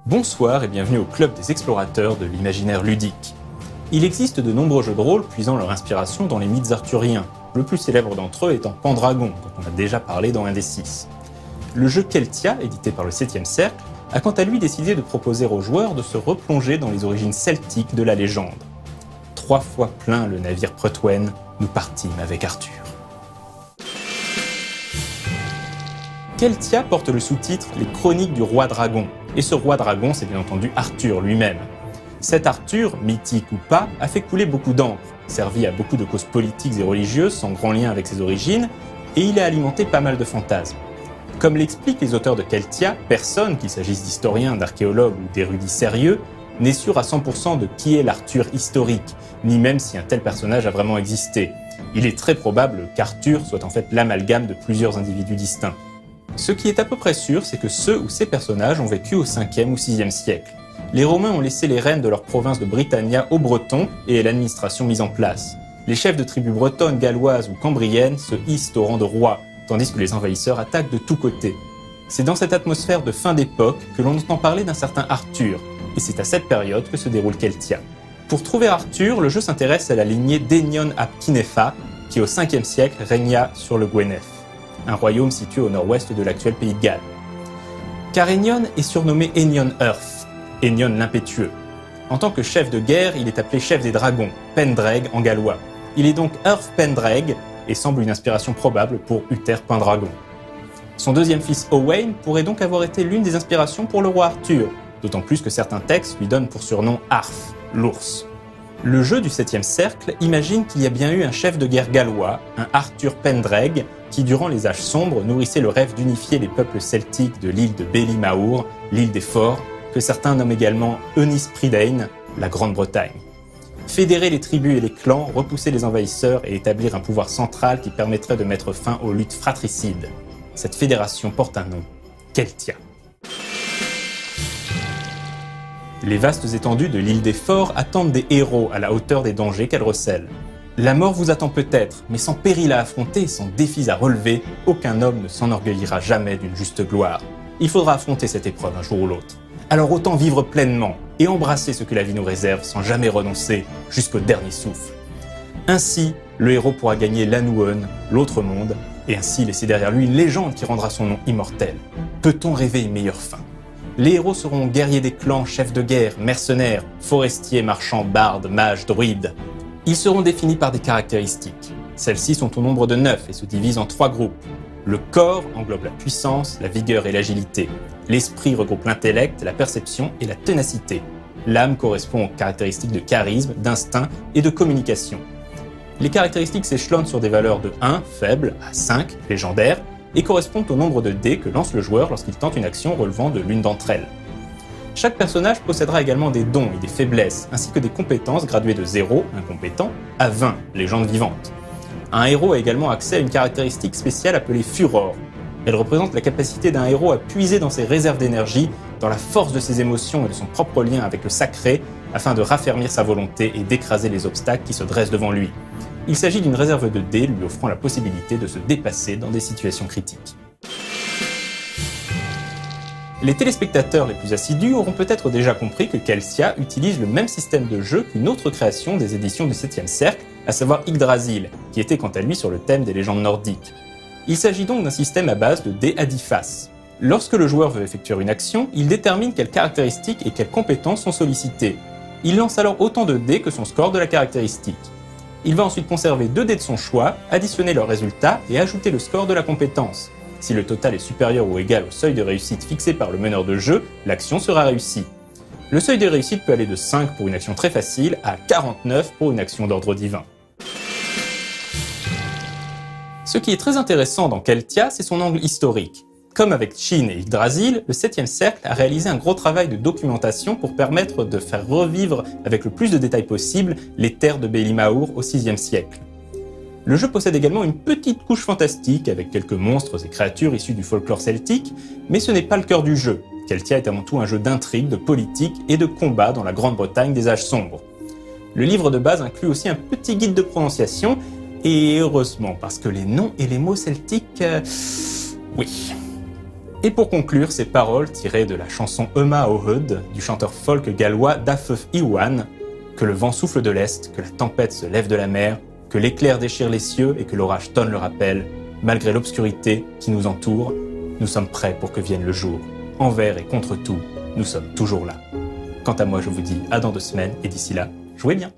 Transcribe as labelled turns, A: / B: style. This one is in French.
A: Bonsoir et bienvenue au club des explorateurs de l'imaginaire ludique. Il existe de nombreux jeux de rôle puisant leur inspiration dans les mythes arthuriens, le plus célèbre d'entre eux étant Pendragon, dont on a déjà parlé dans un des 6. Le jeu Keltia, édité par le 7e Cercle, a quant à lui décidé de proposer aux joueurs de se replonger dans les origines celtiques de la légende. 3 fois plein le navire Protwen, nous partîmes avec Arthur. Keltia porte le sous-titre « Les Chroniques du Roi Dragon », et ce Roi Dragon, c'est bien entendu Arthur lui-même. Cet Arthur, mythique ou pas, a fait couler beaucoup d'encre, servi à beaucoup de causes politiques et religieuses sans grand lien avec ses origines, et il a alimenté pas mal de fantasmes. Comme l'expliquent les auteurs de Keltia, personne, qu'il s'agisse d'historiens, d'archéologues ou d'érudits sérieux, n'est sûr à 100% de qui est l'Arthur historique, ni même si un tel personnage a vraiment existé. Il est très probable qu'Arthur soit en fait l'amalgame de plusieurs individus distincts. Ce qui est à peu près sûr, c'est que ceux ou ces personnages ont vécu au 5e ou 6e siècle. Les Romains ont laissé les rênes de leur province de Britannia aux Bretons et l'administration mise en place. Les chefs de tribus bretonnes, galloises ou cambriennes se hissent au rang de rois, tandis que les envahisseurs attaquent de tous côtés. C'est dans cette atmosphère de fin d'époque que l'on entend parler d'un certain Arthur, et c'est à cette période que se déroule Keltia. Pour trouver Arthur, le jeu s'intéresse à la lignée d'Aenion ap Kinefa, qui au 5e siècle régna sur le Gwynedd, un royaume situé au nord-ouest de l'actuel pays de Galles. Car Aenion est surnommé Aenion Earth, Aenion l'impétueux. En tant que chef de guerre, il est appelé chef des dragons, Pendraig en gallois. Il est donc Earth Pendraig et semble une inspiration probable pour Uther Pendragon. Son deuxième fils Owain pourrait donc avoir été l'une des inspirations pour le roi Arthur, d'autant plus que certains textes lui donnent pour surnom Arth, l'ours. Le jeu du 7e cercle imagine qu'il y a bien eu un chef de guerre gallois, un Arthur Pendraig, qui durant les âges sombres nourrissait le rêve d'unifier les peuples celtiques de l'île de Beli-Maur, l'île des forts, que certains nomment également Eunice Prydain, la Grande-Bretagne. Fédérer les tribus et les clans, repousser les envahisseurs et établir un pouvoir central qui permettrait de mettre fin aux luttes fratricides. Cette fédération porte un nom, Keltia. Les vastes étendues de l'île des Forts attendent des héros à la hauteur des dangers qu'elle recèle. La mort vous attend peut-être, mais sans péril à affronter, sans défis à relever, aucun homme ne s'enorgueillira jamais d'une juste gloire. Il faudra affronter cette épreuve un jour ou l'autre. Alors autant vivre pleinement et embrasser ce que la vie nous réserve sans jamais renoncer jusqu'au dernier souffle. Ainsi, le héros pourra gagner l'Anouën, l'autre monde, et ainsi laisser derrière lui une légende qui rendra son nom immortel. Peut-on rêver une meilleure fin ? Les héros seront guerriers des clans, chefs de guerre, mercenaires, forestiers, marchands, bardes, mages, druides. Ils seront définis par des caractéristiques. Celles-ci sont au nombre de 9 et se divisent en 3 groupes. Le corps englobe la puissance, la vigueur et l'agilité. L'esprit regroupe l'intellect, la perception et la ténacité. L'âme correspond aux caractéristiques de charisme, d'instinct et de communication. Les caractéristiques s'échelonnent sur des valeurs de 1, faible, à 5, légendaire, et correspondent au nombre de dés que lance le joueur lorsqu'il tente une action relevant de l'une d'entre elles. Chaque personnage possédera également des dons et des faiblesses, ainsi que des compétences graduées de 0, incompétent, à 20, légende vivante. Un héros a également accès à une caractéristique spéciale appelée Furor. Elle représente la capacité d'un héros à puiser dans ses réserves d'énergie, dans la force de ses émotions et de son propre lien avec le sacré, afin de raffermir sa volonté et d'écraser les obstacles qui se dressent devant lui. Il s'agit d'une réserve de dés lui offrant la possibilité de se dépasser dans des situations critiques. Les téléspectateurs les plus assidus auront peut-être déjà compris que Keltia utilise le même système de jeu qu'une autre création des éditions du 7e cercle, à savoir Yggdrasil, qui était quant à lui sur le thème des légendes nordiques. Il s'agit donc d'un système à base de dés à 10 faces. Lorsque le joueur veut effectuer une action, il détermine quelles caractéristiques et quelles compétences sont sollicitées. Il lance alors autant de dés que son score de la caractéristique. Il va ensuite conserver 2 dés de son choix, additionner leurs résultats et ajouter le score de la compétence. Si le total est supérieur ou égal au seuil de réussite fixé par le meneur de jeu, l'action sera réussie. Le seuil de réussite peut aller de 5 pour une action très facile à 49 pour une action d'ordre divin. Ce qui est très intéressant dans Keltia, c'est son angle historique. Comme avec Chine et Yggdrasil, le 7e cercle a réalisé un gros travail de documentation pour permettre de faire revivre avec le plus de détails possible les terres de Beli-Maur au 6e siècle. Le jeu possède également une petite couche fantastique avec quelques monstres et créatures issus du folklore celtique, mais ce n'est pas le cœur du jeu. Keltia est avant tout un jeu d'intrigue, de politique et de combat dans la Grande-Bretagne des âges sombres. Le livre de base inclut aussi un petit guide de prononciation, et heureusement parce que les noms et les mots celtiques... oui... Et pour conclure, ces paroles tirées de la chanson Ema Ohud du chanteur folk gallois Dafydd Iwan, que le vent souffle de l'est, que la tempête se lève de la mer, que l'éclair déchire les cieux et que l'orage tonne le rappel, malgré l'obscurité qui nous entoure, nous sommes prêts pour que vienne le jour. Envers et contre tout, nous sommes toujours là. Quant à moi, je vous dis à dans 2 semaines et d'ici là, jouez bien.